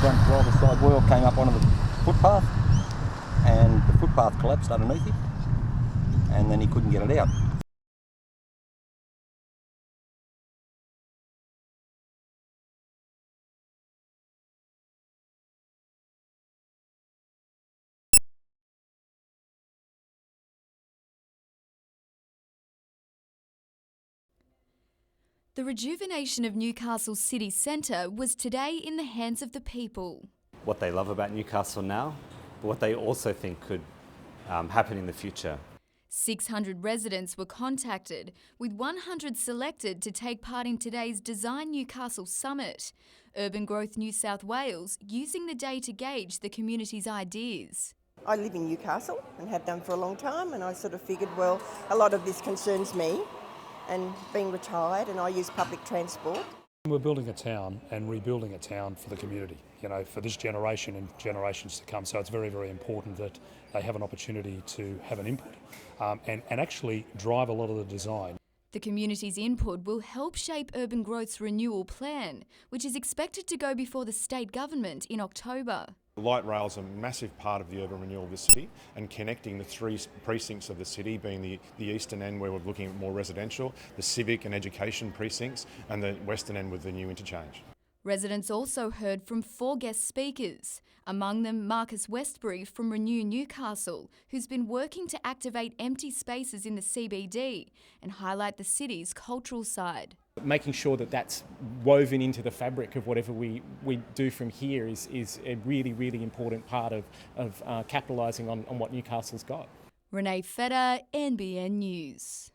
front driver's side wheel came up onto the footpath, and the footpath collapsed underneath him, and then he couldn't get it out. The rejuvenation of Newcastle city centre was today in the hands of the people. What they love about Newcastle now, but what they also think could happen in the future. 600 residents were contacted, with 100 selected to take part in today's Design Newcastle Summit. Urban Growth New South Wales using the day to gauge the community's ideas. I live in Newcastle and have done for a long time, and I sort of figured, well, a lot of this concerns me, and being retired, and I use public transport. We're building a town and rebuilding a town for the community, for this generation and generations to come. So it's very, very important that they have an opportunity to have an input and actually drive a lot of the design. The community's input will help shape Urban Growth's renewal plan, which is expected to go before the state government in October. Light rail is a massive part of the urban renewal of the city, and connecting the three precincts of the city, being the eastern end where we're looking at more residential, the civic and education precincts, and the western end with the new interchange. Residents also heard from 4 guest speakers, among them Marcus Westbury from Renew Newcastle, who's been working to activate empty spaces in the CBD and highlight the city's cultural side. Making sure that that's woven into the fabric of whatever we do from here is a really, really important part of capitalising on what Newcastle's got. Renee Feder, NBN News.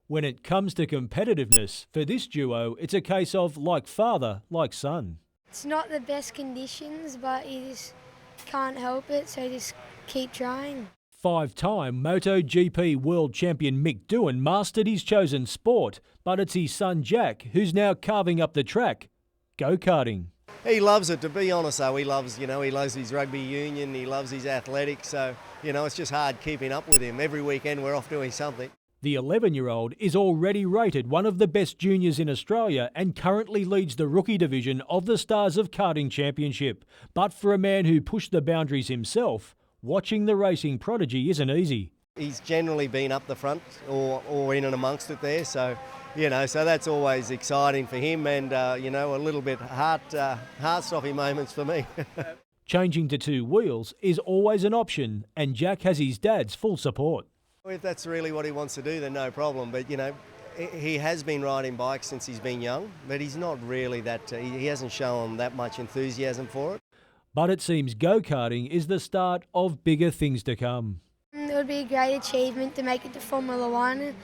When it comes to competitiveness, for this duo, it's a case of like father, like son. It's not the best conditions, but you just can't help it, so just keep trying. 5-time MotoGP world champion Mick Doohan mastered his chosen sport, but it's his son Jack who's now carving up the track, go-karting. He loves it, to be honest though. He loves his rugby union, he loves his athletics, so, it's just hard keeping up with him. Every weekend we're off doing something. The 11-year-old is already rated one of the best juniors in Australia and currently leads the rookie division of the Stars of Karting Championship. But for a man who pushed the boundaries himself, watching the racing prodigy isn't easy. He's generally been up the front or in and amongst it there, so you know, so that's always exciting for him and, you know, a little bit heart-stopping moments for me. Changing to two wheels is always an option, and Jack has his dad's full support. If that's really what he wants to do, then no problem. But, you know, he has been riding bikes since he's been young, but he's not really that, he hasn't shown that much enthusiasm for it. But it seems go-karting is the start of bigger things to come. It would be a great achievement to make it to Formula One,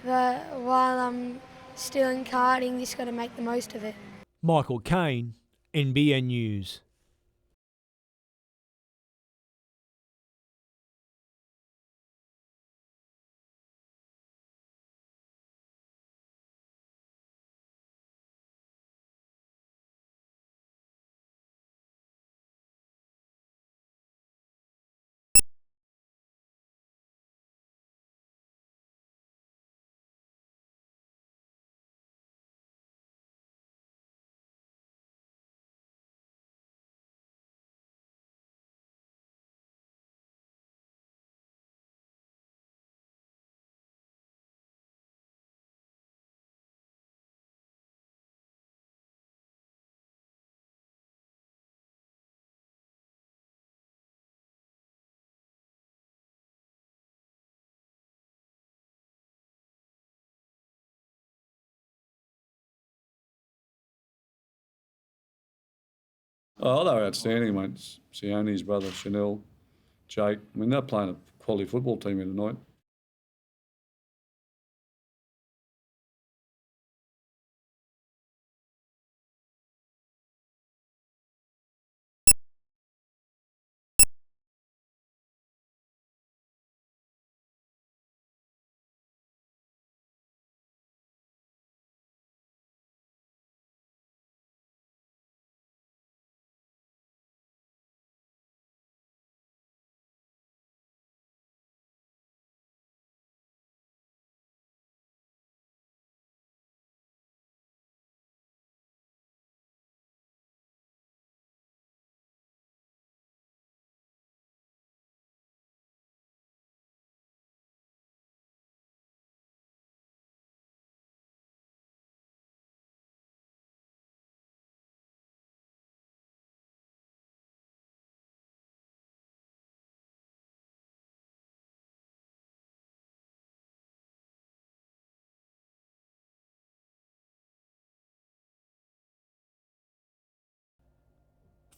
but while I'm still in karting, just got to make the most of it. Michael Kane, NBN News. Oh, they were outstanding, mate. Sione's brother, Chanel, Jake. I mean, they're playing a quality football team here tonight.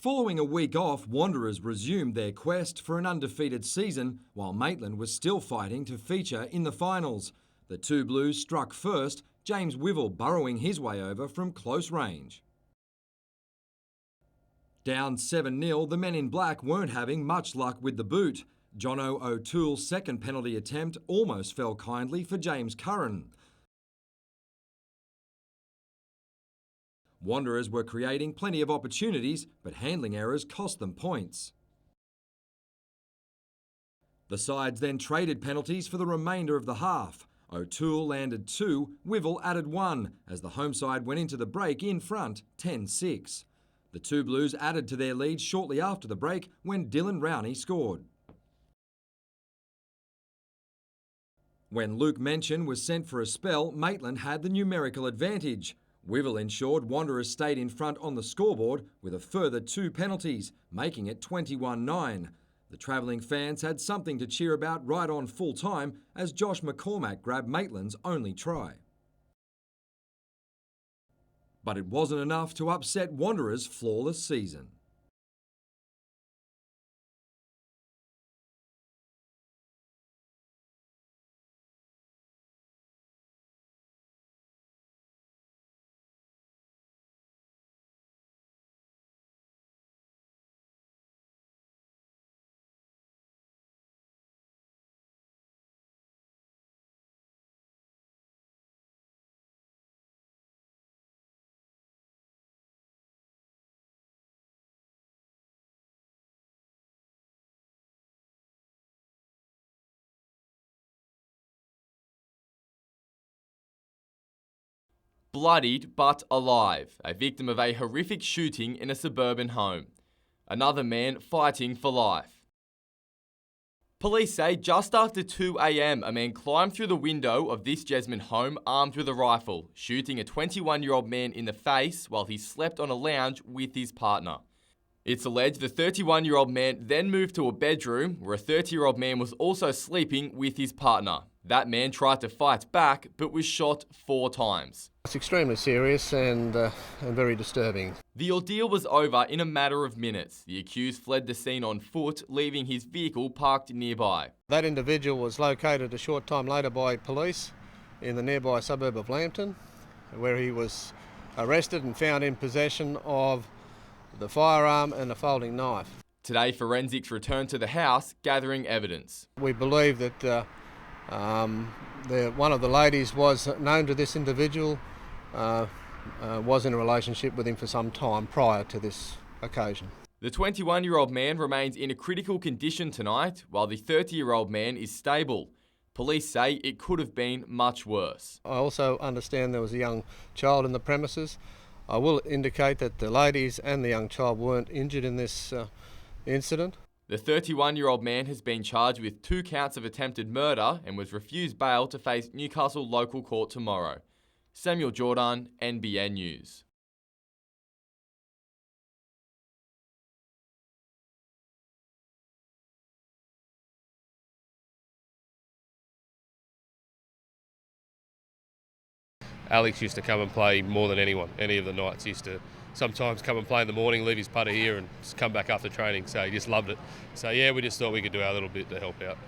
Following a week off, Wanderers resumed their quest for an undefeated season, while Maitland was still fighting to feature in the finals. The two Blues struck first, James Wivell burrowing his way over from close range. Down 7-0, the men in black weren't having much luck with the boot. Jono O'Toole's second penalty attempt almost fell kindly for James Curran. Wanderers were creating plenty of opportunities, but handling errors cost them points. The sides then traded penalties for the remainder of the half. O'Toole landed 2, Wivell added 1, as the home side went into the break in front, 10-6. The two Blues added to their lead shortly after the break when Dylan Rowney scored. When Luke Menchen was sent for a spell, Maitland had the numerical advantage. Wivell ensured Wanderers stayed in front on the scoreboard with a further 2 penalties, making it 21-9. The travelling fans had something to cheer about right on full time as Josh McCormack grabbed Maitland's only try. But it wasn't enough to upset Wanderers' flawless season. Bloodied but alive, a victim of a horrific shooting in a suburban home. Another man fighting for life. Police say just after 2 a.m, a man climbed through the window of this Jesmond home armed with a rifle, shooting a 21-year-old man in the face while he slept on a lounge with his partner. It's alleged the 31-year-old man then moved to a bedroom where a 30-year-old man was also sleeping with his partner. That man tried to fight back but was shot 4 times. It's extremely serious and very disturbing. The ordeal was over in a matter of minutes. The accused fled the scene on foot, leaving his vehicle parked nearby. That individual was located a short time later by police in the nearby suburb of Lambton, where he was arrested and found in possession of the firearm and a folding knife. Today, forensics returned to the house, gathering evidence. We believe that one of the ladies was known to this individual, was in a relationship with him for some time prior to this occasion. The 21-year-old man remains in a critical condition tonight, while the 30-year-old man is stable. Police say it could have been much worse. I also understand there was a young child in the premises. I will indicate that the ladies and the young child weren't injured in this incident. The 31-year-old man has been charged with 2 counts of attempted murder and was refused bail to face Newcastle local court tomorrow. Samuel Jordan, NBN News. Alex used to come and play more than anyone. Any of the nights used to sometimes come and play in the morning, leave his putter here and just come back after training. So he just loved it. So yeah, we just thought we could do our little bit to help out.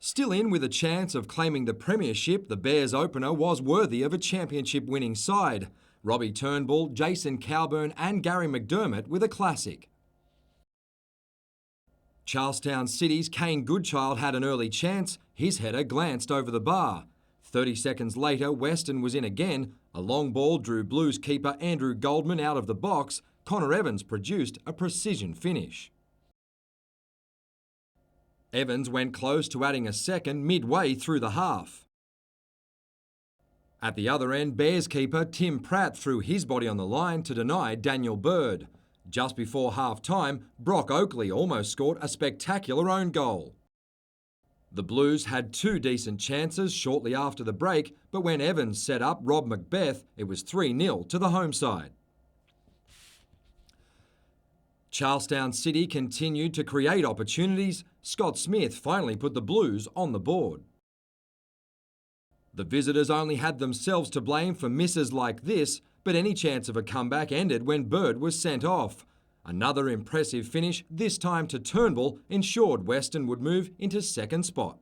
Still in with a chance of claiming the premiership, the Bears opener was worthy of a championship-winning side. Robbie Turnbull, Jason Cowburn and Gary McDermott with a classic. Charlestown City's Kane Goodchild had an early chance. His header glanced over the bar. 30 seconds later, Western was in again. A long ball drew Blues keeper Andrew Goldman out of the box. Connor Evans produced a precision finish. Evans went close to adding a second midway through the half. At the other end, Bears keeper Tim Pratt threw his body on the line to deny Daniel Bird. Just before half-time, Brock Oakley almost scored a spectacular own goal. The Blues had 2 decent chances shortly after the break, but when Evans set up Rob Macbeth, it was 3-0 to the home side. Charlestown City continued to create opportunities. Scott Smith finally put the Blues on the board. The visitors only had themselves to blame for misses like this, but any chance of a comeback ended when Bird was sent off. Another impressive finish, this time to Turnbull, ensured Western would move into second spot.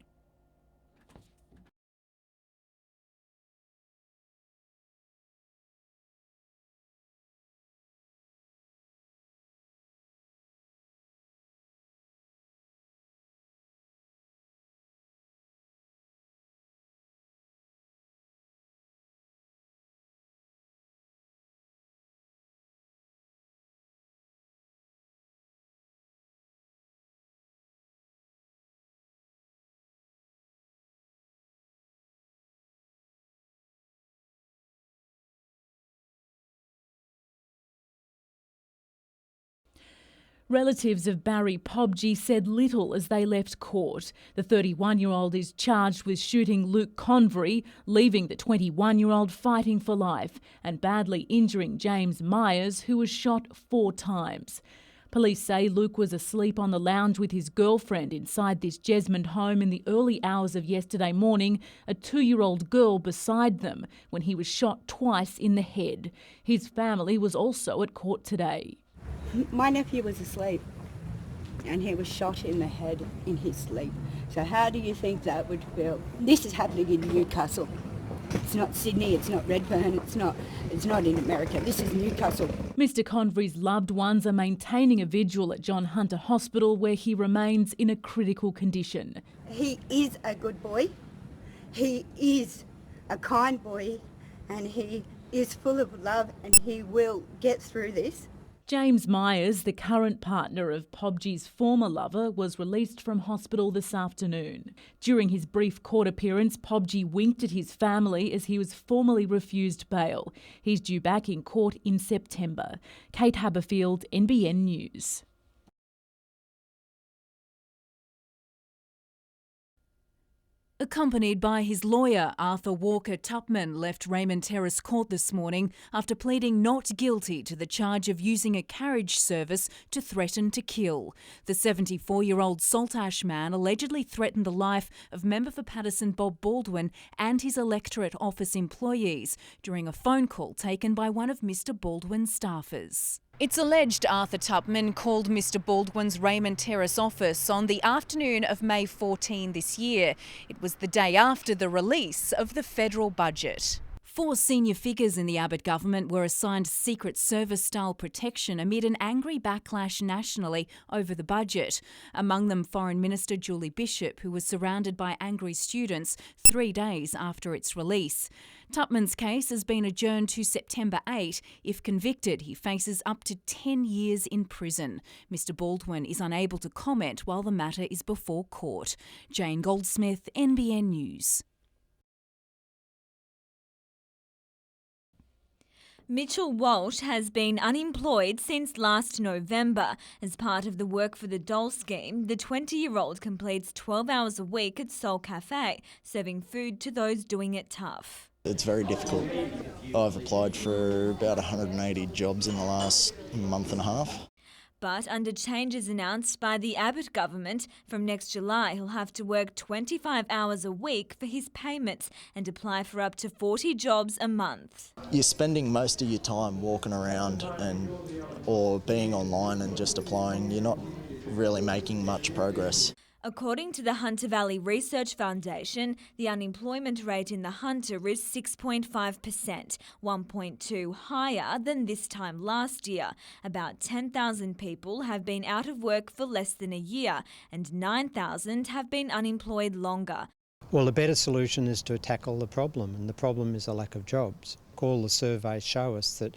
Relatives of Barry Pobji said little as they left court. The 31-year-old is charged with shooting Luke Convery, leaving the 21-year-old fighting for life, and badly injuring James Myers, who was shot 4 times. Police say Luke was asleep on the lounge with his girlfriend inside this Jesmond home in the early hours of yesterday morning, a 2-year-old girl beside them, when he was shot twice in the head. His family was also at court today. My nephew was asleep and he was shot in the head in his sleep. So how do you think that would feel? This is happening in Newcastle. It's not Sydney, it's not Redfern, it's not in America. This is Newcastle. Mr Convery's loved ones are maintaining a vigil at John Hunter Hospital, where he remains in a critical condition. He is a good boy. He is a kind boy, and he is full of love, and he will get through this. James Myers, the current partner of Pobji's former lover, was released from hospital this afternoon. During his brief court appearance, Pobji winked at his family as he was formally refused bail. He's due back in court in September. Kate Haberfield, NBN News. Accompanied by his lawyer, Arthur Walker Tupman left Raymond Terrace Court this morning after pleading not guilty to the charge of using a carriage service to threaten to kill. The 74-year-old Saltash man allegedly threatened the life of member for Paterson Bob Baldwin and his electorate office employees during a phone call taken by one of Mr Baldwin's staffers. It's alleged Arthur Tupman called Mr Baldwin's Raymond Terrace office on the afternoon of May 14 this year. It was the day after the release of the federal budget. 4 senior figures in the Abbott government were assigned Secret Service-style protection amid an angry backlash nationally over the budget. Among them Foreign Minister Julie Bishop, who was surrounded by angry students 3 days after its release. Tupman's case has been adjourned to September 8. If convicted, he faces up to 10 years in prison. Mr Baldwin is unable to comment while the matter is before court. Jane Goldsmith, NBN News. Mitchell Walsh has been unemployed since last November. As part of the Work for the Dole scheme, the 20-year-old completes 12 hours a week at Soul Cafe, serving food to those doing it tough. It's very difficult. I've applied for about 180 jobs in the last month and a half. But under changes announced by the Abbott government, from next July he'll have to work 25 hours a week for his payments and apply for up to 40 jobs a month. You're spending most of your time walking around or being online and just applying. You're not really making much progress. According to the Hunter Valley Research Foundation, the unemployment rate in the Hunter is 6.5%, 1.2 higher than this time last year. About 10,000 people have been out of work for less than a year, and 9,000 have been unemployed longer. Well, a better solution is to tackle the problem, and the problem is a lack of jobs. All the surveys show us that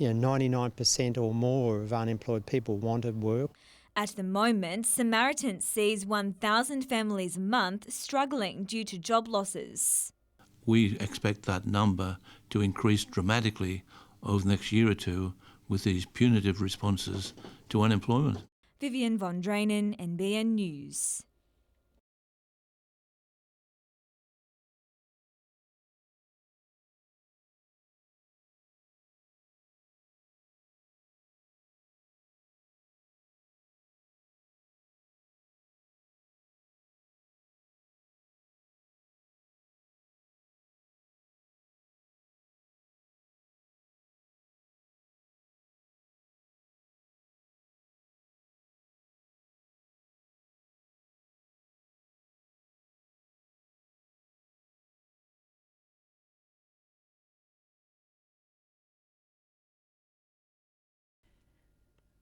99% or more of unemployed people wanted work. At the moment, Samaritan sees 1,000 families a month struggling due to job losses. We expect that number to increase dramatically over the next year or two with these punitive responses to unemployment. Vivian von Drainen, NBN News.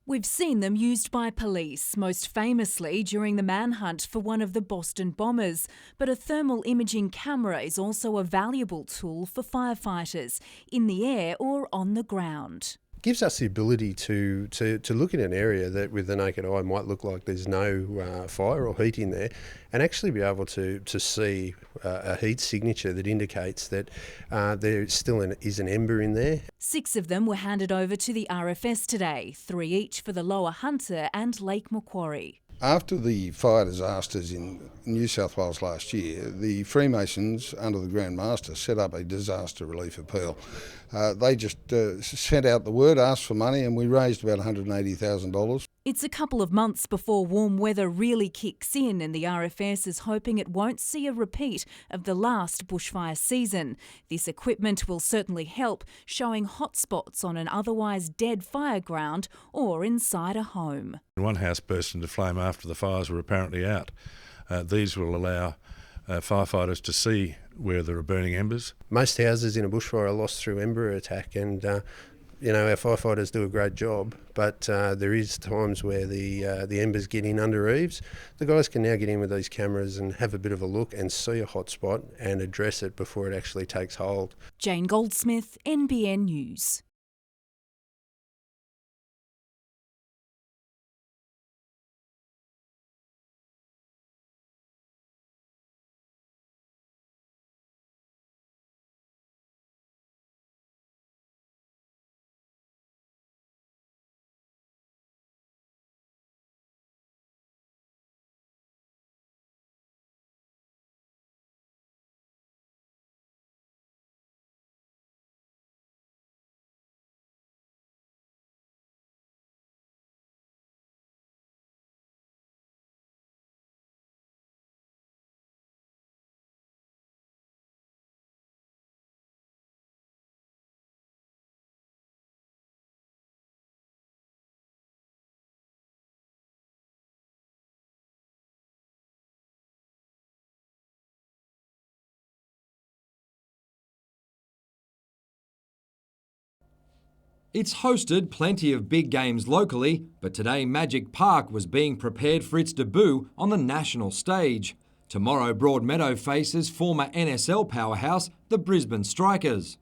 We've seen them used by police, most famously during the manhunt for one of the Boston bombers. But a thermal imaging camera is also a valuable tool for firefighters, in the air or on the ground. Gives us the ability to look at an area that with the naked eye might look like there's no fire or heat in there, and actually be able to see a heat signature that indicates that there still is an ember in there. 6 of them were handed over to the RFS today, 3 each for the Lower Hunter and Lake Macquarie. After the fire disasters in New South Wales last year, the Freemasons, under the Grand Master, set up a disaster relief appeal. They just sent out the word, asked for money, and we raised about $180,000. It's a couple of months before warm weather really kicks in, and the RFS is hoping it won't see a repeat of the last bushfire season. This equipment will certainly help, showing hotspots on an otherwise dead fire ground or inside a home. One house burst into flame after the fires were apparently out. These will allow firefighters to see where there are burning embers. Most houses in a bushfire are lost through ember attack, and our firefighters do a great job, but there is times where the embers get in under eaves. The guys can now get in with these cameras and have a bit of a look and see a hot spot and address it before it actually takes hold. Jane Goldsmith, NBN News. It's hosted plenty of big games locally, but today Magic Park was being prepared for its debut on the national stage. Tomorrow Broadmeadow faces former NSL powerhouse, the Brisbane Strikers.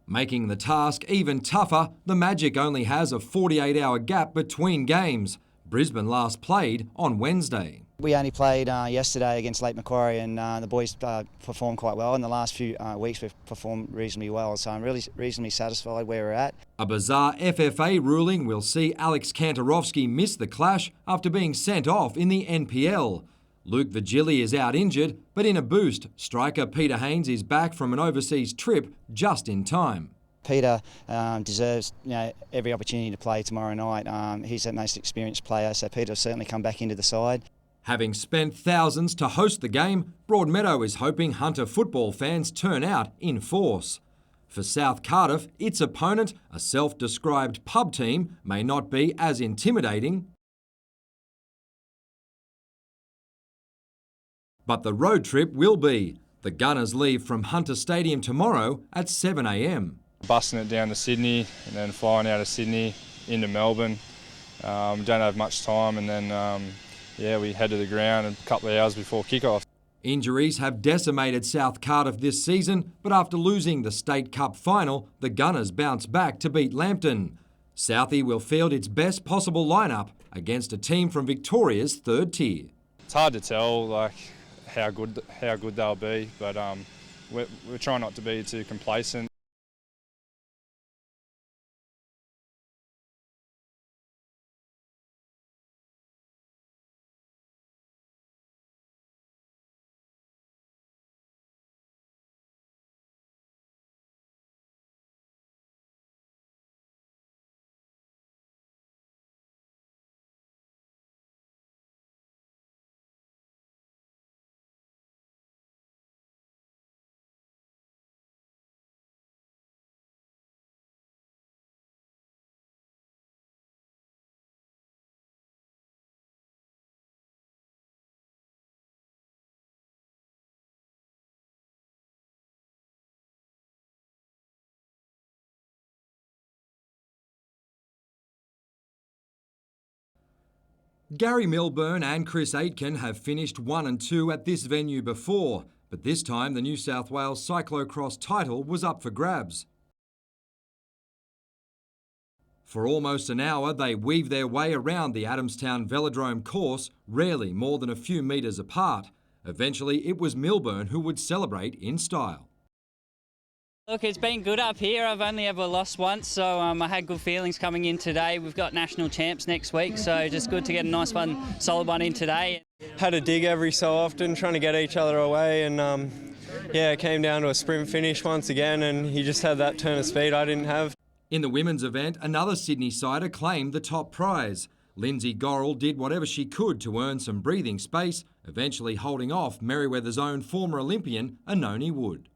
Making the task even tougher, the Magic only has a 48-hour gap between games. Brisbane last played on Wednesday. We only played yesterday against Lake Macquarie, and the boys performed quite well. In the last few weeks we've performed reasonably well, so I'm really reasonably satisfied where we're at. A bizarre FFA ruling will see Alex Kantarovski miss the clash after being sent off in the NPL. Luke Vigili is out injured, but in a boost, striker Peter Haynes is back from an overseas trip just in time. Peter deserves every opportunity to play tomorrow night. He's the most experienced player, so Peter will certainly come back into the side. Having spent thousands to host the game, Broadmeadow is hoping Hunter football fans turn out in force. For South Cardiff, its opponent, a self-described pub team, may not be as intimidating, but the road trip will be. The Gunners leave from Hunter Stadium tomorrow at 7 a.m. Busting it down to Sydney and then flying out of Sydney into Melbourne. Don't have much time, and then we head to the ground a couple of hours before kick-off. Injuries have decimated South Cardiff this season, but after losing the State Cup final, the Gunners bounce back to beat Lambton. Southie will field its best possible lineup against a team from Victoria's third tier. It's hard to tell how good they'll be, but we're trying not to be too complacent. Gary Milburn and Chris Aitken have finished 1 and 2 at this venue before, but this time the New South Wales Cyclocross title was up for grabs. For almost an hour, they weave their way around the Adamstown Velodrome course, rarely more than a few metres apart. Eventually, it was Milburn who would celebrate in style. Look, it's been good up here. I've only ever lost once, so I had good feelings coming in today. We've got national champs next week, so just good to get a nice one, solid one in today. Had a dig every so often, trying to get each other away, and it came down to a sprint finish once again, and he just had that turn of speed I didn't have. In the women's event, another Sydney sider claimed the top prize. Lindsay Gorrell did whatever she could to earn some breathing space, eventually holding off Merewether's own former Olympian, Anoni Wood.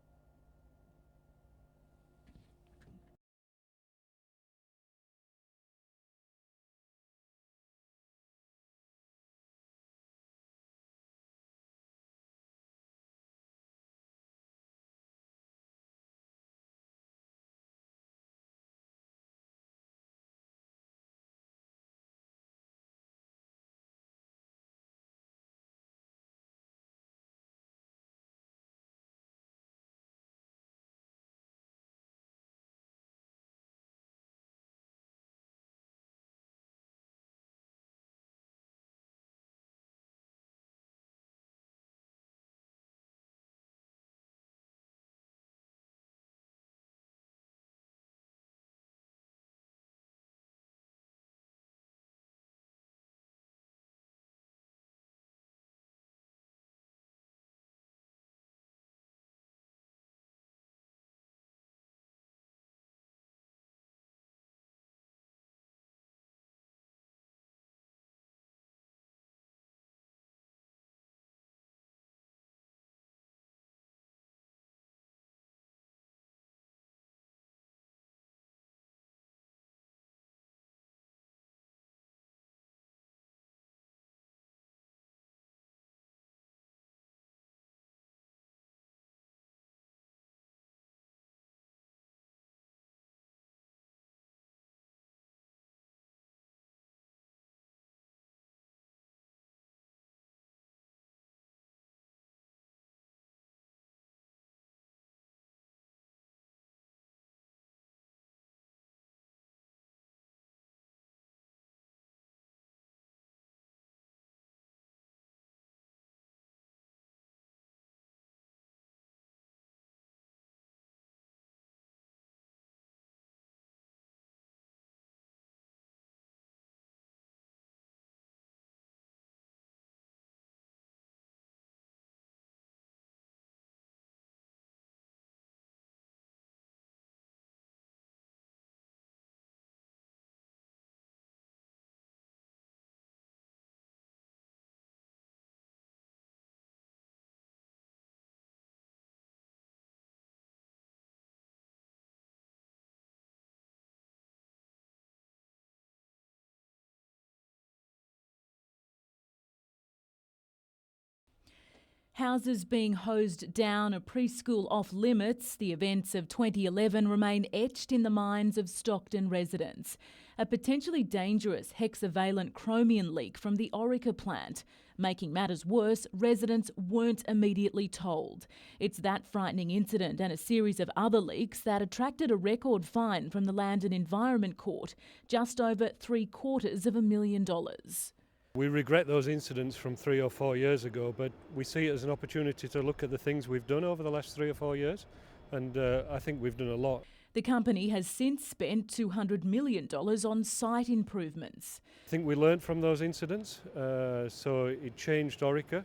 Houses being hosed down, a preschool off limits, the events of 2011 remain etched in the minds of Stockton residents. A potentially dangerous hexavalent chromium leak from the Orica plant. Making matters worse, residents weren't immediately told. It's that frightening incident and a series of other leaks that attracted a record fine from the Land and Environment Court, just over $750,000. We regret those incidents from 3 or 4 years ago, but we see it as an opportunity to look at the things we've done over the last 3 or 4 years, and I think we've done a lot. The company has since spent $200 million on site improvements. I think we learned from those incidents, so it changed Orica.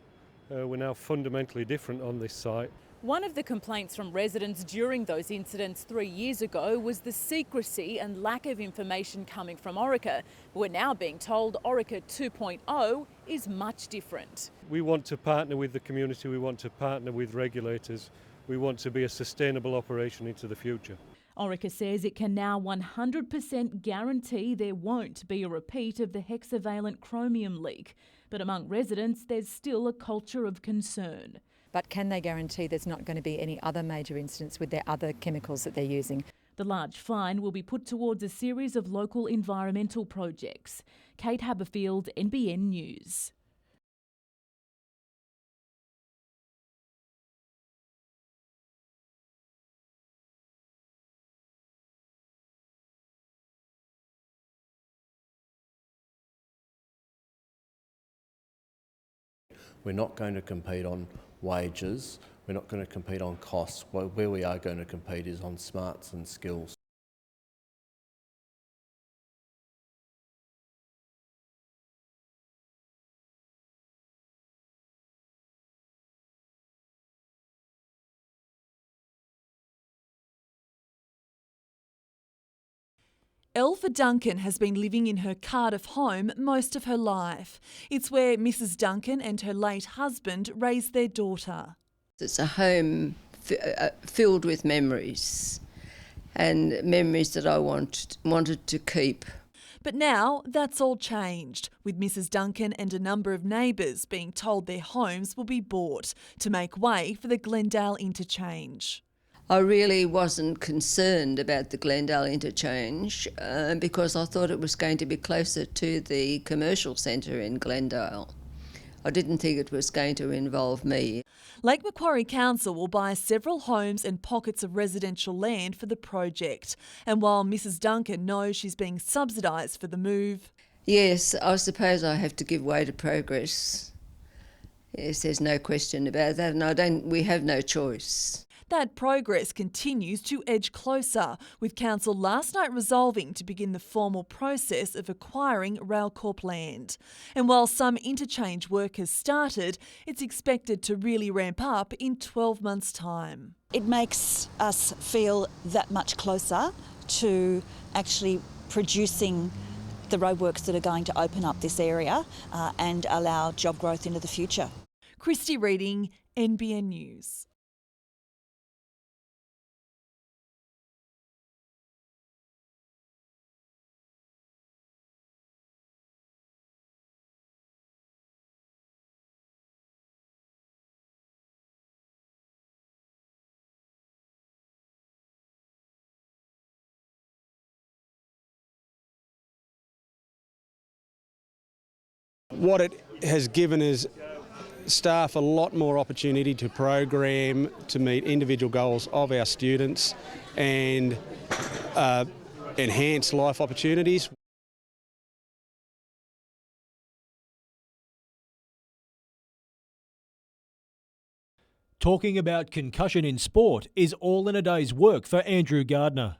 We're now fundamentally different on this site. One of the complaints from residents during those incidents 3 years ago was the secrecy and lack of information coming from Orica. We're now being told Orica 2.0 is much different. We want to partner with the community, we want to partner with regulators, we want to be a sustainable operation into the future. Orica says it can now 100% guarantee there won't be a repeat of the hexavalent chromium leak. But among residents, there's still a culture of concern. But can they guarantee there's not going to be any other major incidents with their other chemicals that they're using? The large fine will be put towards a series of local environmental projects. Kate Haberfield, NBN News. We're not going to compete on wages, we're not going to compete on costs. Where we are going to compete is on smarts and skills. Elva Duncan has been living in her Cardiff home most of her life. It's where Mrs. Duncan and her late husband raised their daughter. It's a home filled with memories, and memories that I wanted to keep. But now that's all changed, with Mrs. Duncan and a number of neighbours being told their homes will be bought to make way for the Glendale interchange. I really wasn't concerned about the Glendale interchange because I thought it was going to be closer to the commercial centre in Glendale. I didn't think it was going to involve me. Lake Macquarie Council will buy several homes and pockets of residential land for the project. And while Mrs. Duncan knows she's being subsidised for the move... Yes, I suppose I have to give way to progress. Yes, there's no question about that, and we have no choice. That progress continues to edge closer, with Council last night resolving to begin the formal process of acquiring Railcorp land. And while some interchange work has started, it's expected to really ramp up in 12 months' time. It makes us feel that much closer to actually producing the roadworks that are going to open up this area and allow job growth into the future. Christy Reading, NBN News. What it has given is staff a lot more opportunity to program to meet individual goals of our students and enhance life opportunities. Talking about concussion in sport is all in a day's work for Andrew Gardner.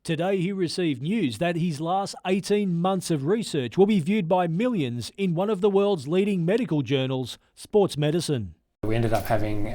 Today he received news that his last 18 months of research will be viewed by millions in one of the world's leading medical journals, Sports Medicine. We ended up having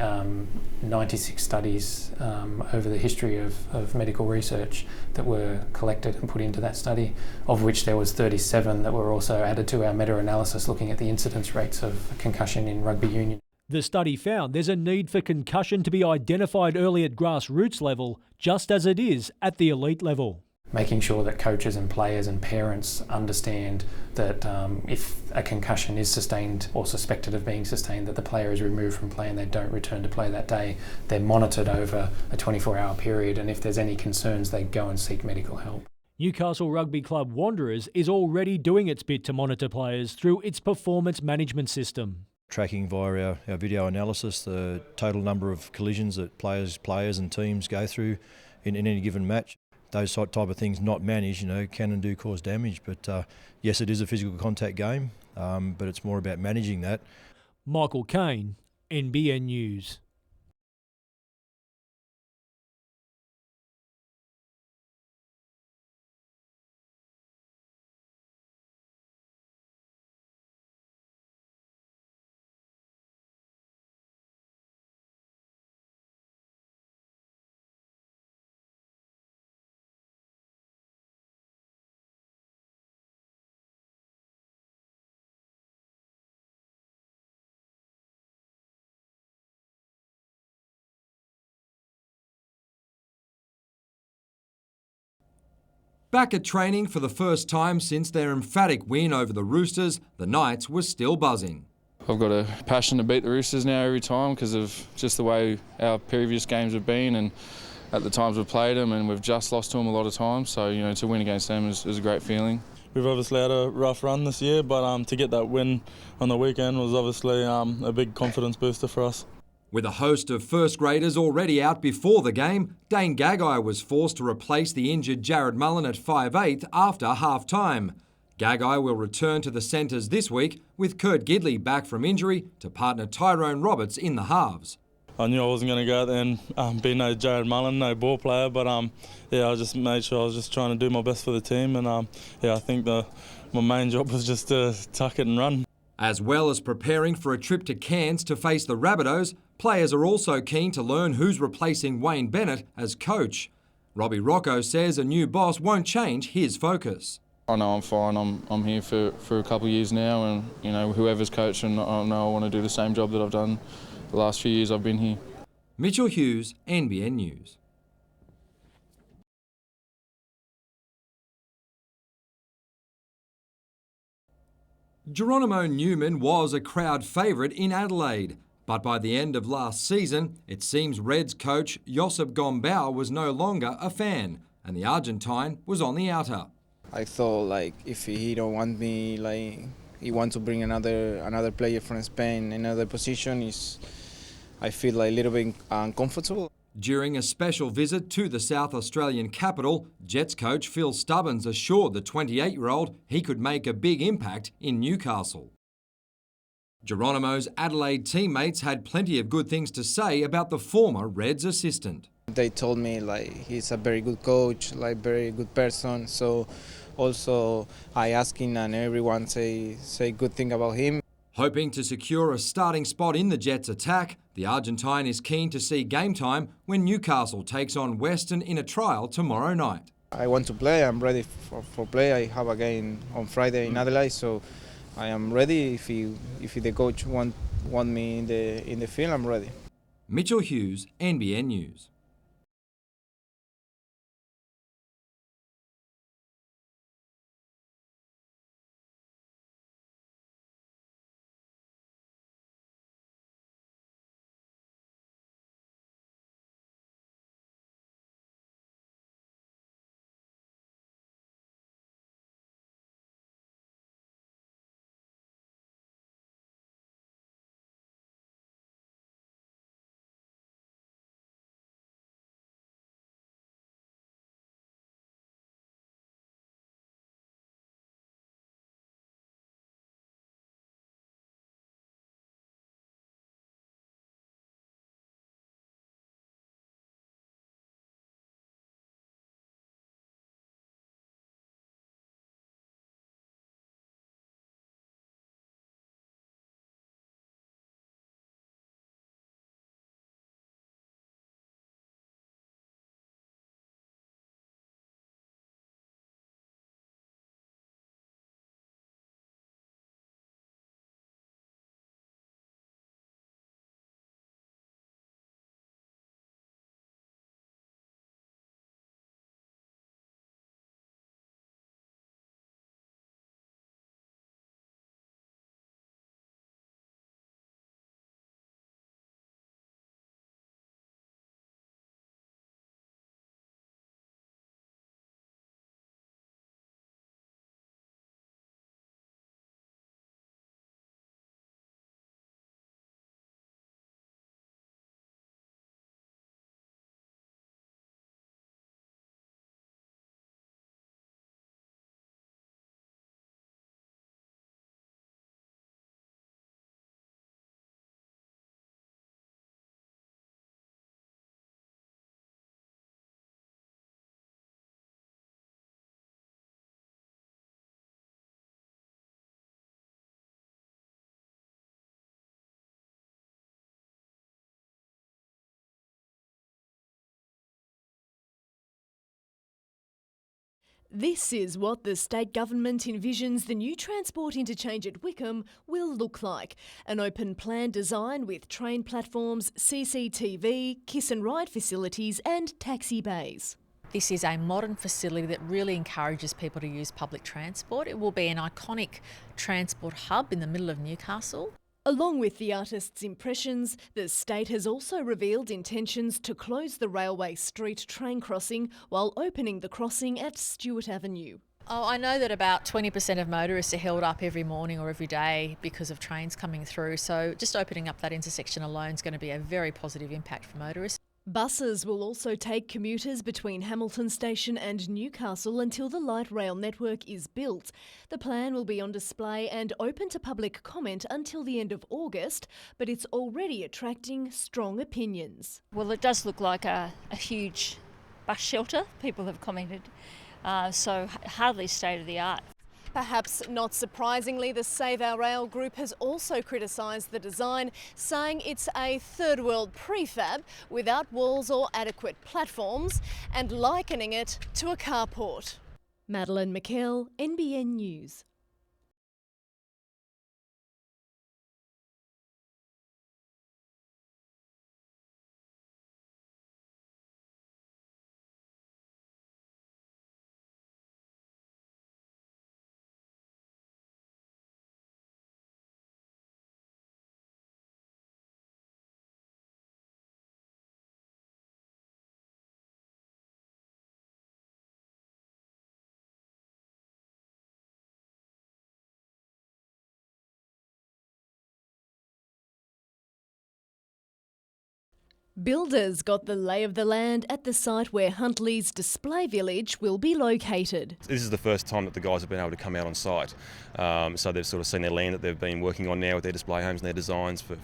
96 studies over the history of medical research that were collected and put into that study, of which there was 37 that were also added to our meta-analysis looking at the incidence rates of concussion in rugby union. The study found there's a need for concussion to be identified early at grassroots level, just as it is at the elite level. Making sure that coaches and players and parents understand that if a concussion is sustained or suspected of being sustained, that the player is removed from play and they don't return to play that day. They're monitored over a 24-hour period, and if there's any concerns, they go and seek medical help. Newcastle Rugby Club Wanderers is already doing its bit to monitor players through its performance management system. Tracking via our video analysis the total number of collisions that players and teams go through in any given match. Those type of things not managed, can and do cause damage. But yes, it is a physical contact game, but it's more about managing that. Michael Kane, NBN News. Back at training for the first time since their emphatic win over the Roosters, the Knights were still buzzing. I've got a passion to beat the Roosters now every time because of just the way our previous games have been and at the times we've played them, and we've just lost to them a lot of times. So, to win against them is a great feeling. We've obviously had a rough run this year, but to get that win on the weekend was obviously a big confidence booster for us. With a host of first graders already out before the game, Dane Gagai was forced to replace the injured Jared Mullen at 5'8" after half-time. Gagai will return to the centres this week, with Kurt Gidley back from injury to partner Tyrone Roberts in the halves. I knew I wasn't going to go out there and be no Jared Mullen, no ball player, but I just made sure I was just trying to do my best for the team, and I think my main job was just to tuck it and run. As well as preparing for a trip to Cairns to face the Rabbitohs, players are also keen to learn who's replacing Wayne Bennett as coach. Robbie Rocco says a new boss won't change his focus. I know I'm fine. I'm here for a couple of years now, and you know, whoever's coaching, I know I want to do the same job that I've done the last few years I've been here. Mitchell Hughes, NBN News. Geronimo Newman was a crowd favourite in Adelaide, but by the end of last season, it seems Reds coach Josip Gombau was no longer a fan, and the Argentine was on the outer. I thought, like, if he don't want me, like, he wants to bring another player from Spain, another position, I feel like a little bit uncomfortable. During a special visit to the South Australian capital, Jets coach Phil Stubbins assured the 28-year-old he could make a big impact in Newcastle. Geronimo's Adelaide teammates had plenty of good things to say about the former Reds assistant. They told me, like, he's a very good coach, like, very good person, so also I asked him and everyone say good thing about him. Hoping to secure a starting spot in the Jets' attack, the Argentine is keen to see game time when Newcastle takes on Western in a trial tomorrow night. I want to play. I'm ready for play. I have a game on Friday in Adelaide, so I am ready. If the coach want me in the field, I'm ready. Mitchell Hughes, NBN News. This is what the state government envisions the new transport interchange at Wickham will look like. An open plan design with train platforms, CCTV, kiss and ride facilities and taxi bays. This is a modern facility that really encourages people to use public transport. It will be an iconic transport hub in the middle of Newcastle. Along with the artist's impressions, the state has also revealed intentions to close the Railway Street train crossing while opening the crossing at Stewart Avenue. Oh, I know that about 20% of motorists are held up every morning or every day because of trains coming through, so just opening up that intersection alone is going to be a very positive impact for motorists. Buses will also take commuters between Hamilton Station and Newcastle until the light rail network is built. The plan will be on display and open to public comment until the end of August, but it's already attracting strong opinions. Well, it does look like a huge bus shelter, people have commented, so hardly state of the art. Perhaps not surprisingly, the Save Our Rail group has also criticised the design, saying it's a third world prefab without walls or adequate platforms, and likening it to a carport. Madeline McKell, NBN News. Builders got the lay of the land at the site where Huntley's display village will be located. This is the first time that the guys have been able to come out on site. So they've sort of seen their land that they've been working on now with their display homes and their designs for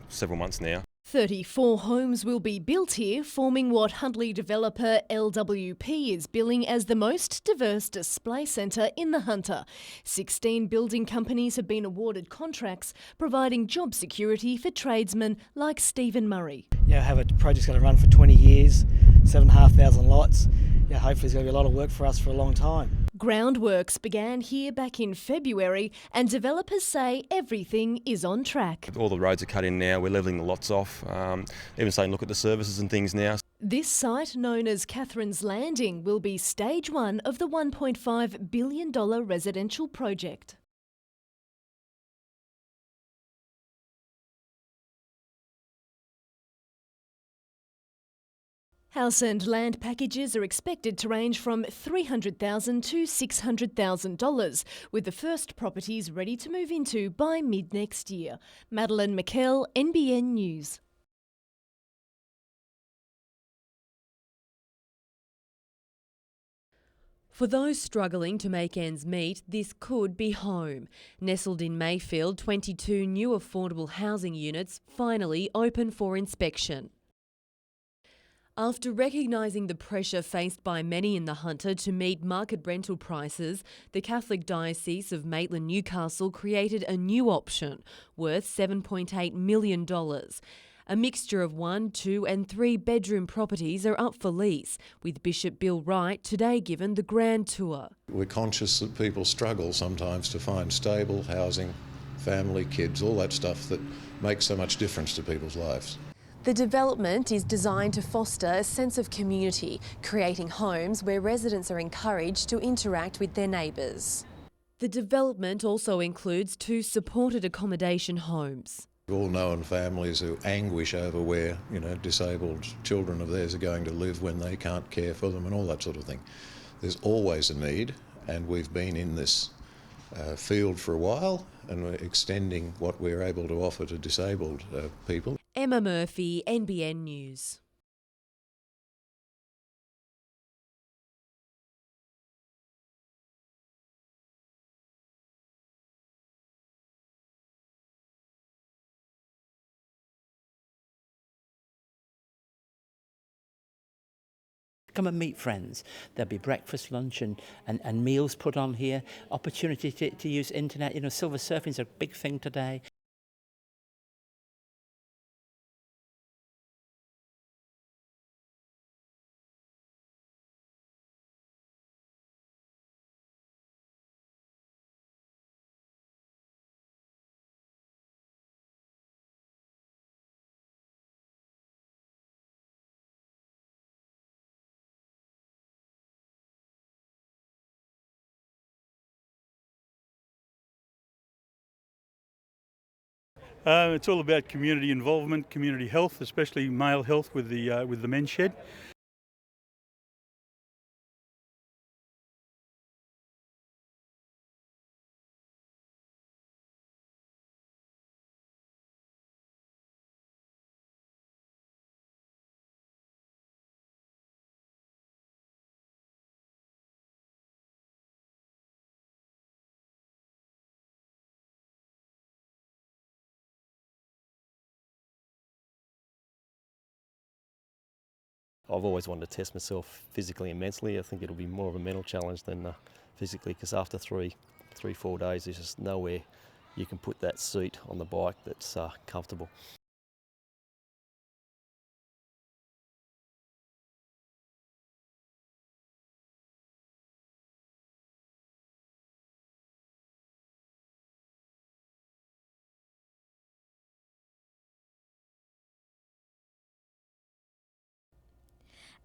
several months now. 34 homes will be built here, forming what Huntley developer LWP is billing as the most diverse display centre in the Hunter. 16 building companies have been awarded contracts, providing job security for tradesmen like Stephen Murray. Have a project's going to run for 20 years, 7,500 lots. Hopefully there's going to be a lot of work for us for a long time. Groundworks began here back in February, and developers say everything is on track. All the roads are cut in now, we're levelling the lots off, even starting to look at the services and things now. This site, known as Catherine's Landing, will be stage 1 of the $1.5 billion residential project. House and land packages are expected to range from $300,000 to $600,000, with the first properties ready to move into by mid-next year. Madeline McKell, NBN News. For those struggling to make ends meet, this could be home. Nestled in Mayfield, 22 new affordable housing units finally open for inspection. After recognising the pressure faced by many in the Hunter to meet market rental prices, the Catholic Diocese of Maitland-Newcastle created a new option worth $7.8 million. A mixture of 1, 2 and 3 bedroom properties are up for lease, with Bishop Bill Wright today given the grand tour. We're conscious that people struggle sometimes to find stable housing, family, kids, all that stuff that makes so much difference to people's lives. The development is designed to foster a sense of community, creating homes where residents are encouraged to interact with their neighbours. The development also includes 2 supported accommodation homes. We've all known families who anguish over where, disabled children of theirs are going to live when they can't care for them and all that sort of thing. There's always a need, and we've been in this field for a while, and we're extending what we're able to offer to disabled people. Emma Murphy, NBN News. Come and meet friends. There'll be breakfast, lunch and meals put on here. Opportunity to use internet. Silver surfing is a big thing today. It's all about community involvement, community health, especially male health with the men's shed. I've always wanted to test myself physically and mentally. I think it'll be more of a mental challenge than physically, because after 3 3-4 days, there's just nowhere you can put that seat on the bike that's comfortable.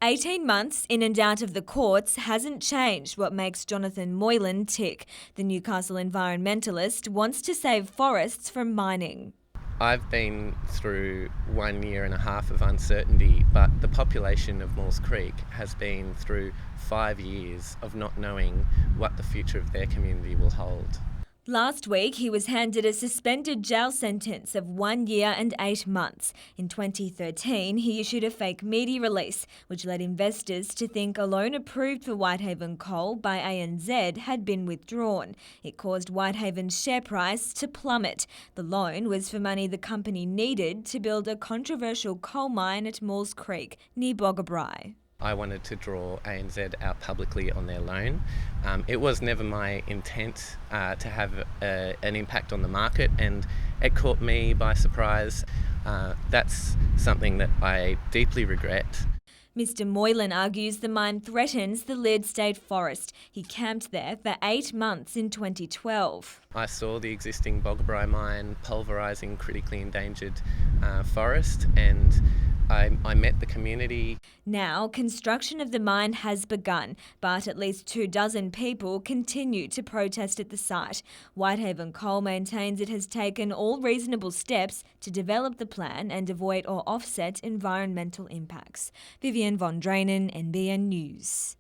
"18 months in and out of the courts hasn't changed what makes Jonathan Moylan tick. The Newcastle environmentalist wants to save forests from mining. I've been through 1 year and a half of uncertainty, but the population of Maules Creek has been through 5 years of not knowing what the future of their community will hold. Last week, he was handed a suspended jail sentence of 1 year and 8 months. In 2013, he issued a fake media release, which led investors to think a loan approved for Whitehaven Coal by ANZ had been withdrawn. It caused Whitehaven's share price to plummet. The loan was for money the company needed to build a controversial coal mine at Maules Creek, near Boggabri. I wanted to draw ANZ out publicly on their loan. It was never my intent to have an impact on the market, and it caught me by surprise. That's something that I deeply regret. Mr Moylan argues the mine threatens the Leard State Forest. He camped there for 8 months in 2012. I saw the existing Boggabri mine pulverising critically endangered forest, and I met the community. Now, construction of the mine has begun, but at least 24 people continue to protest at the site. Whitehaven Coal maintains it has taken all reasonable steps to develop the plan and avoid or offset environmental impacts. Vivian von Drainen, NBN News.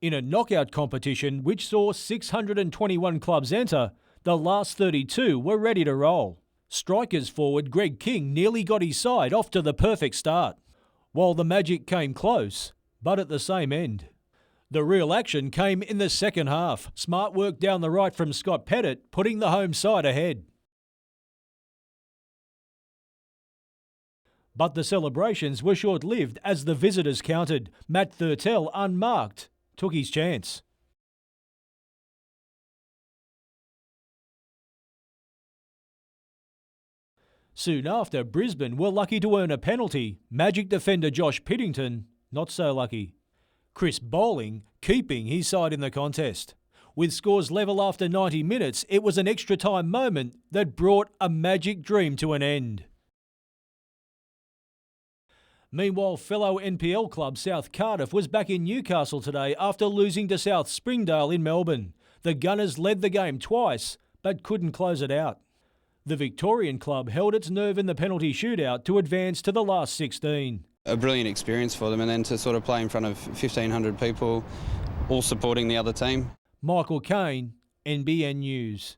In a knockout competition which saw 621 clubs enter, the last 32 were ready to roll. Strikers forward Greg King nearly got his side off to the perfect start, while the magic came close, but at the same end. The real action came in the second half. Smart work down the right from Scott Pettit, putting the home side ahead. But the celebrations were short-lived as the visitors countered. Matt Thurtell, unmarked, took his chance. Soon after, Brisbane were lucky to earn a penalty. Magic defender Josh Piddington, not so lucky. Chris Bowling keeping his side in the contest. With scores level after 90 minutes, it was an extra time moment that brought a Magic dream to an end. Meanwhile, fellow NPL club South Cardiff was back in Newcastle today after losing to South Springdale in Melbourne. The Gunners led the game twice, but couldn't close it out. The Victorian club held its nerve in the penalty shootout to advance to the last 16. A brilliant experience for them, and then to sort of play in front of 1,500 people, all supporting the other team. Michael Kane, NBN News.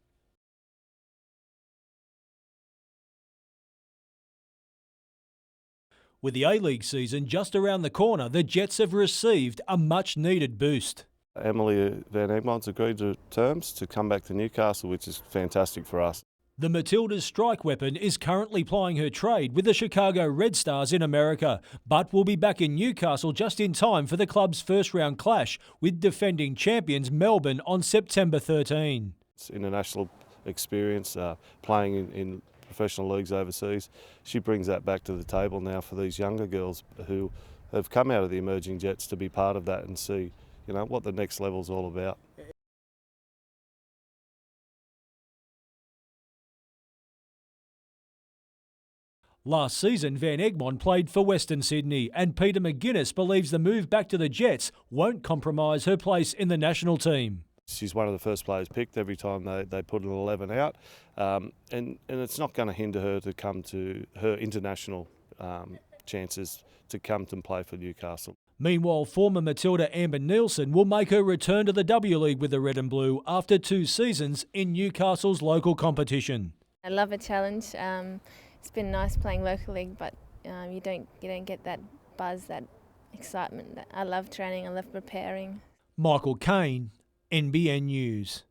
With the A-League season just around the corner, the Jets have received a much-needed boost. Emily Van Egmont's agreed to terms to come back to Newcastle, which is fantastic for us. The Matildas' strike weapon is currently plying her trade with the Chicago Red Stars in America, but will be back in Newcastle just in time for the club's first-round clash with defending champions Melbourne on September 13. It's international experience, playing in professional leagues overseas. She brings that back to the table now for these younger girls who have come out of the emerging Jets to be part of that and see, what the next level's all about. Last season, Van Egmond played for Western Sydney, and Peter McGuinness believes the move back to the Jets won't compromise her place in the national team. She's one of the first players picked every time they put an 11 out, and it's not going to hinder her to come to her international chances to come and play for Newcastle. Meanwhile, former Matilda Amber Nielsen will make her return to the W League with the Red and Blue after 2 seasons in Newcastle's local competition. I love a challenge. It's been nice playing local league, but you don't get that buzz, that excitement. I love training. I love preparing. Michael Kane, NBN News.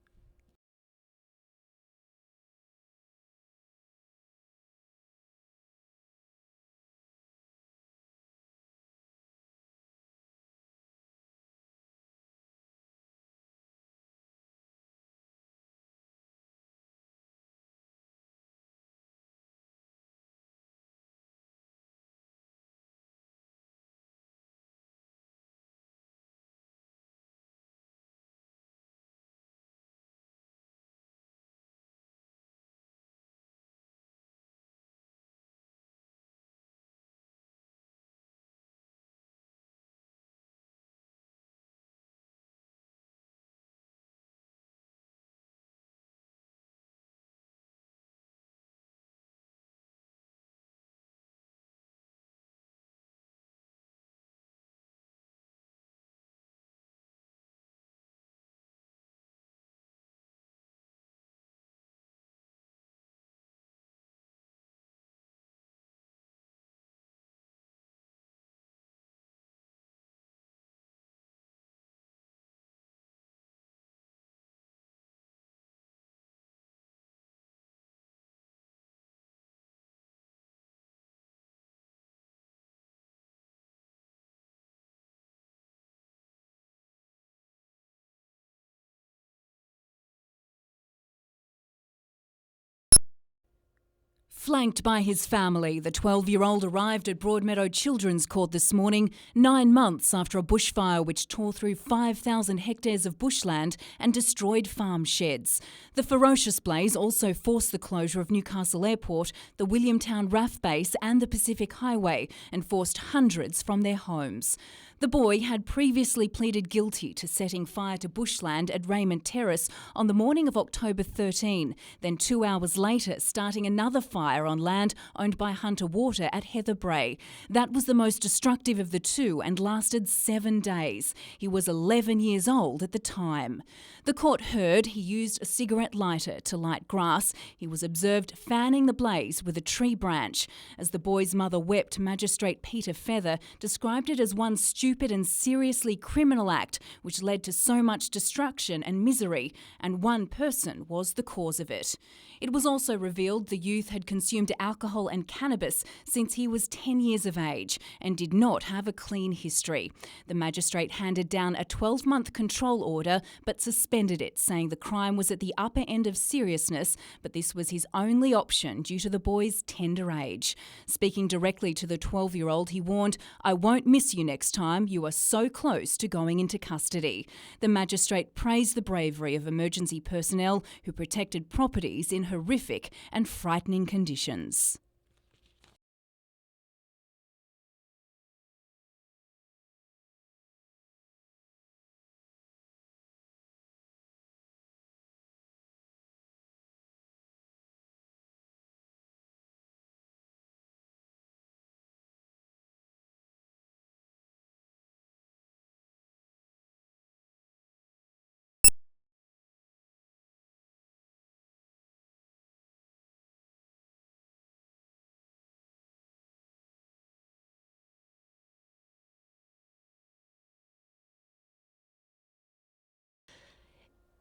Flanked by his family, the 12-year-old arrived at Broadmeadow Children's Court this morning, 9 months after a bushfire which tore through 5,000 hectares of bushland and destroyed farm sheds. The ferocious blaze also forced the closure of Newcastle Airport, the Williamtown RAF base and the Pacific Highway and forced hundreds from their homes. The boy had previously pleaded guilty to setting fire to bushland at Raymond Terrace on the morning of October 13, then 2 hours later starting another fire on land owned by Hunter Water at Heather Bray. That was the most destructive of the two and lasted 7 days. He was 11 years old at the time. The court heard he used a cigarette lighter to light grass. He was observed fanning the blaze with a tree branch. As the boy's mother wept, Magistrate Peter Feather described it as one stupid and seriously criminal act which led to so much destruction and misery, and one person was the cause of it. It was also revealed the youth had consumed alcohol and cannabis since he was 10 years of age and did not have a clean history. The magistrate handed down a 12-month control order but suspended it, saying the crime was at the upper end of seriousness, but this was his only option due to the boy's tender age. Speaking directly to the 12-year-old, he warned, "I won't miss you next time. You are so close to going into custody." The magistrate praised the bravery of emergency personnel who protected properties in horrific and frightening conditions.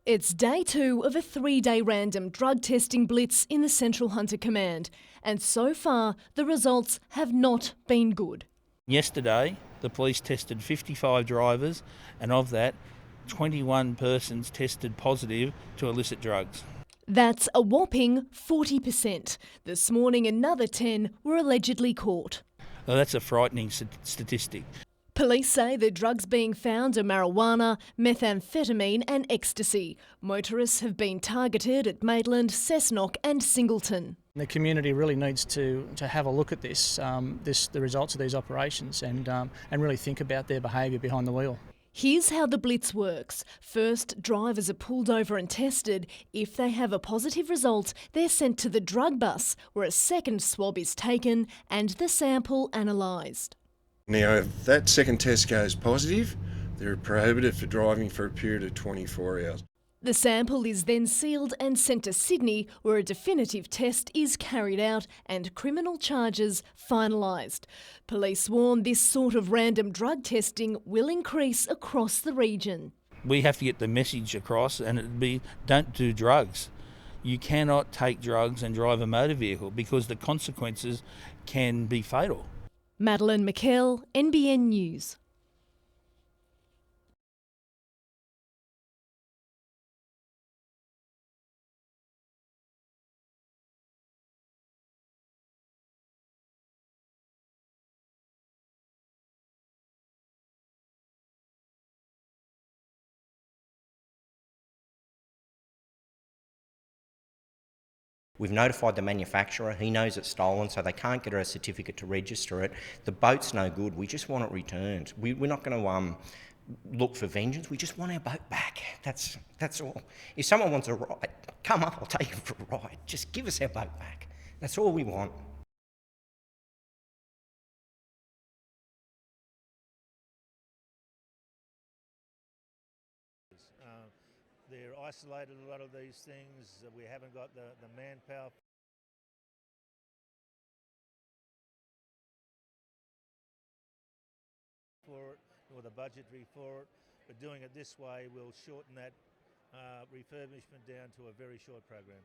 It's day 2 of a 3-day random drug testing blitz in the Central Hunter Command, and so far the results have not been good. Yesterday, the police tested 55 drivers, and of that, 21 persons tested positive to illicit drugs. That's a whopping 40%. This morning, another 10 were allegedly caught. Now, that's a frightening statistic. Police say the drugs being found are marijuana, methamphetamine and ecstasy. Motorists have been targeted at Maitland, Cessnock and Singleton. The community really needs to have a look at this, the results of these operations, and really think about their behaviour behind the wheel. Here's how the blitz works. First, drivers are pulled over and tested. If they have a positive result, they're sent to the drug bus, where a second swab is taken and the sample analysed. Now, if that second test goes positive, they're prohibited for driving for a period of 24 hours. The sample is then sealed and sent to Sydney, where a definitive test is carried out and criminal charges finalised. Police warn this sort of random drug testing will increase across the region. We have to get the message across, and it'd be, don't do drugs. You cannot take drugs and drive a motor vehicle because the consequences can be fatal. Madeline McKell, NBN News. We've notified the manufacturer, he knows it's stolen, so they can't get a certificate to register it. The boat's no good, we just want it returned. We're not going to look for vengeance, we just want our boat back. That's all. If someone wants a ride, come up, I'll take you for a ride. Just give us our boat back. That's all we want. They're isolated, a lot of these things. We haven't got the manpower. For it, or the budgetary for it, but doing it this way will shorten that refurbishment down to a very short program.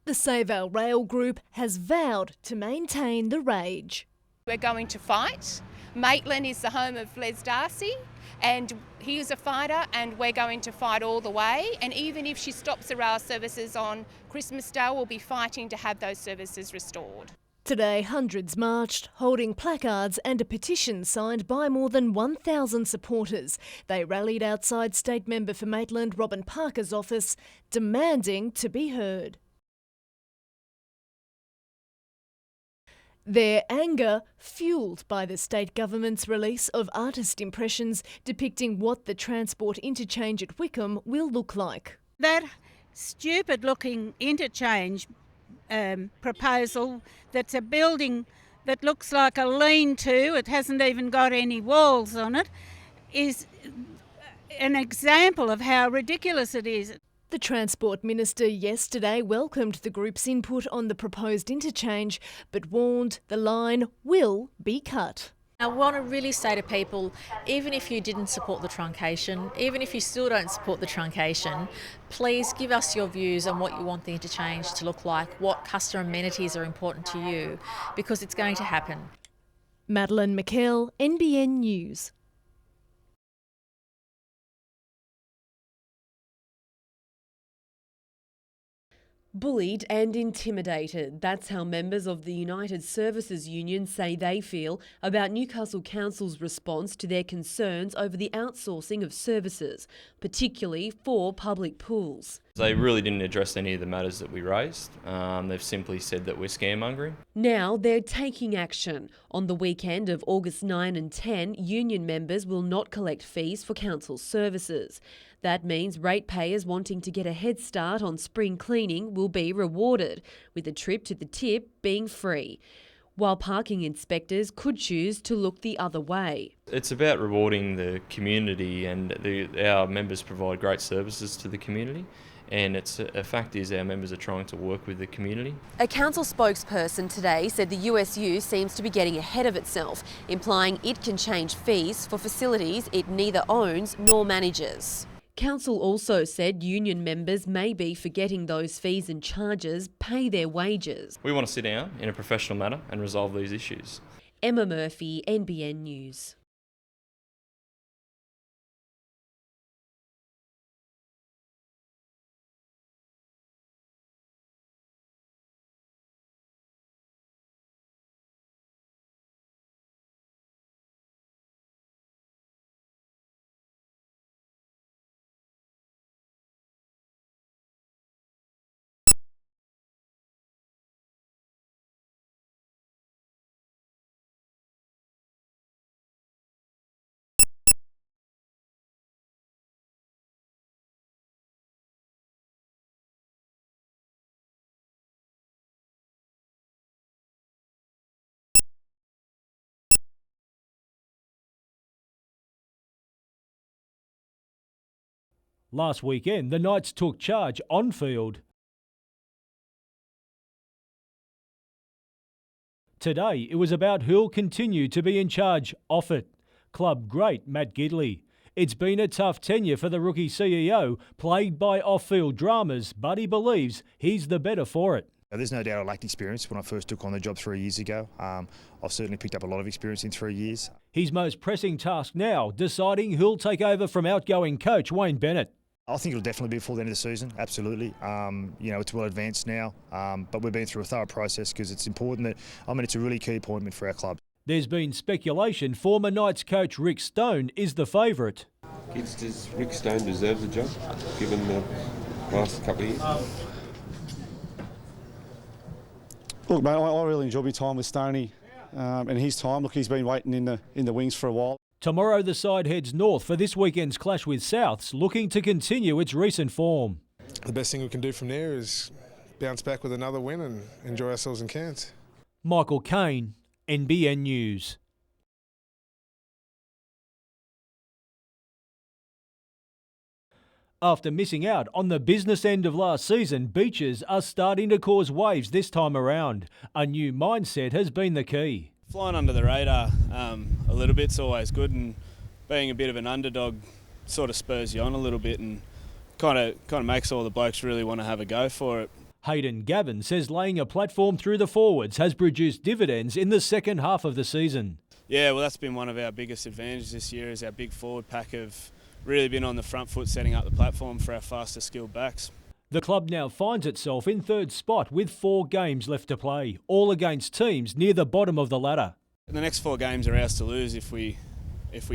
The Save Our Rail group has vowed to maintain the rage. We're going to fight. Maitland is the home of Les Darcy, and he is a fighter, and we're going to fight all the way. And even if she stops the rail services on Christmas Day, we'll be fighting to have those services restored. Today, hundreds marched, holding placards and a petition signed by more than 1,000 supporters. They rallied outside State Member for Maitland Robin Parker's office, demanding to be heard. Their anger fuelled by the state government's release of artist impressions depicting what the transport interchange at Wickham will look like. That stupid-looking interchange proposal that's a building that looks like a lean-to, it hasn't even got any walls on it, is an example of how ridiculous it is. The Transport Minister yesterday welcomed the group's input on the proposed interchange, but warned the line will be cut. I want to really say to people, even if you didn't support the truncation, even if you still don't support the truncation, please give us your views on what you want the interchange to look like, what customer amenities are important to you, because it's going to happen. Madeline McKell, NBN News. Bullied and intimidated. That's how members of the United Services Union say they feel about Newcastle Council's response to their concerns over the outsourcing of services, particularly for public pools. They really didn't address any of the matters that we raised. They've simply said that we're scaremongering. Now they're taking action. On the weekend of August 9 and 10, union members will not collect fees for council services. That means ratepayers wanting to get a head start on spring cleaning will be rewarded, with a trip to the tip being free, while parking inspectors could choose to look the other way. It's about rewarding the community, and our members provide great services to the community. And a fact is our members are trying to work with the community. A council spokesperson today said the USU seems to be getting ahead of itself, implying it can change fees for facilities it neither owns nor manages. Council also said union members may be forgetting those fees and charges pay their wages. We want to sit down in a professional manner and resolve these issues. Emma Murphy, NBN News. Last weekend, the Knights took charge on field. Today, it was about who'll continue to be in charge off it. Club great Matt Gidley. It's been a tough tenure for the rookie CEO, plagued by off-field dramas, but he believes he's the better for it. There's no doubt I lacked experience when I first took on the job 3 years ago. I've certainly picked up a lot of experience in 3 years. His most pressing task now, deciding who'll take over from outgoing coach Wayne Bennett. I think it'll definitely be before the end of the season, absolutely. It's well advanced now, but we've been through a thorough process because it's important that, it's a really key appointment for our club. There's been speculation former Knights coach Rick Stone is the favourite. Kids, does Rick Stone deserve the job, given the last couple of years? Look, mate, I really enjoyed my time with Stoney and his time. Look, he's been waiting in the wings for a while. Tomorrow the side heads north for this weekend's clash with Souths, looking to continue its recent form. The best thing we can do from there is bounce back with another win and enjoy ourselves in Cairns. Michael Kane, NBN News. After missing out on the business end of last season, beaches are starting to cause waves this time around. A new mindset has been the key. Flying under the radar a little bit's always good, and being a bit of an underdog sort of spurs you on a little bit and kind of makes all the blokes really want to have a go for it. Hayden Gavin says laying a platform through the forwards has produced dividends in the second half of the season. Yeah, well, that's been one of our biggest advantages this year, is our big forward pack have really been on the front foot setting up the platform for our faster skilled backs. The club now finds itself in third spot with 4 games left to play, all against teams near the bottom of the ladder. The next 4 games are ours to lose if we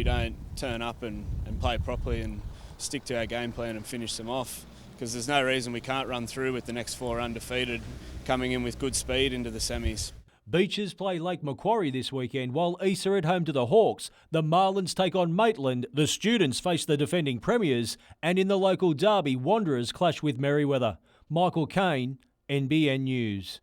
don't turn up and play properly and stick to our game plan and finish them off, because there's no reason we can't run through with the next 4 undefeated, coming in with good speed into the semis. Beaches play Lake Macquarie this weekend, while East are at home to the Hawks. The Marlins take on Maitland, the Students face the defending premiers, and in the local derby, Wanderers clash with Merriweather. Michael Kane, NBN News.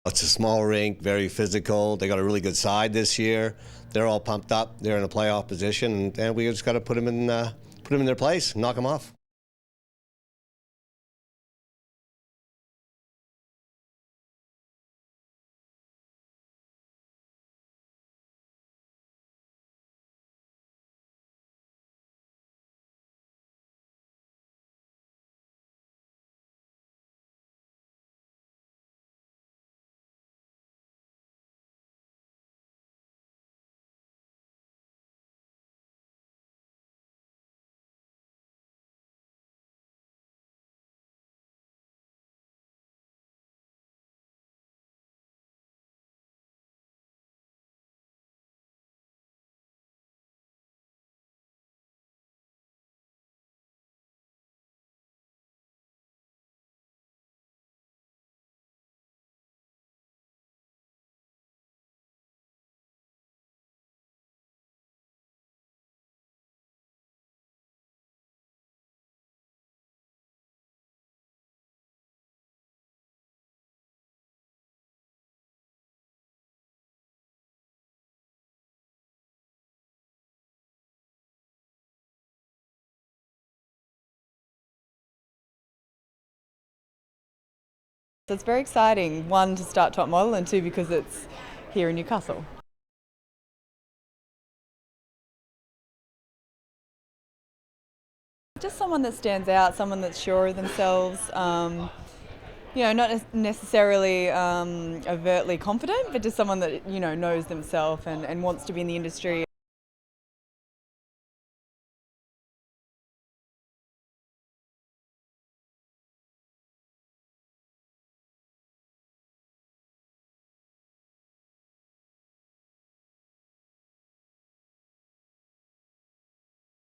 It's a small rink, very physical. They got a really good side this year. They're all pumped up. They're in a playoff position, and we just got to put them in their place, knock them off. So it's very exciting, 1, to start top model, and 2, because it's here in Newcastle. Just someone that stands out, someone that's sure of themselves, not necessarily overtly confident, but just someone that, knows themselves and wants to be in the industry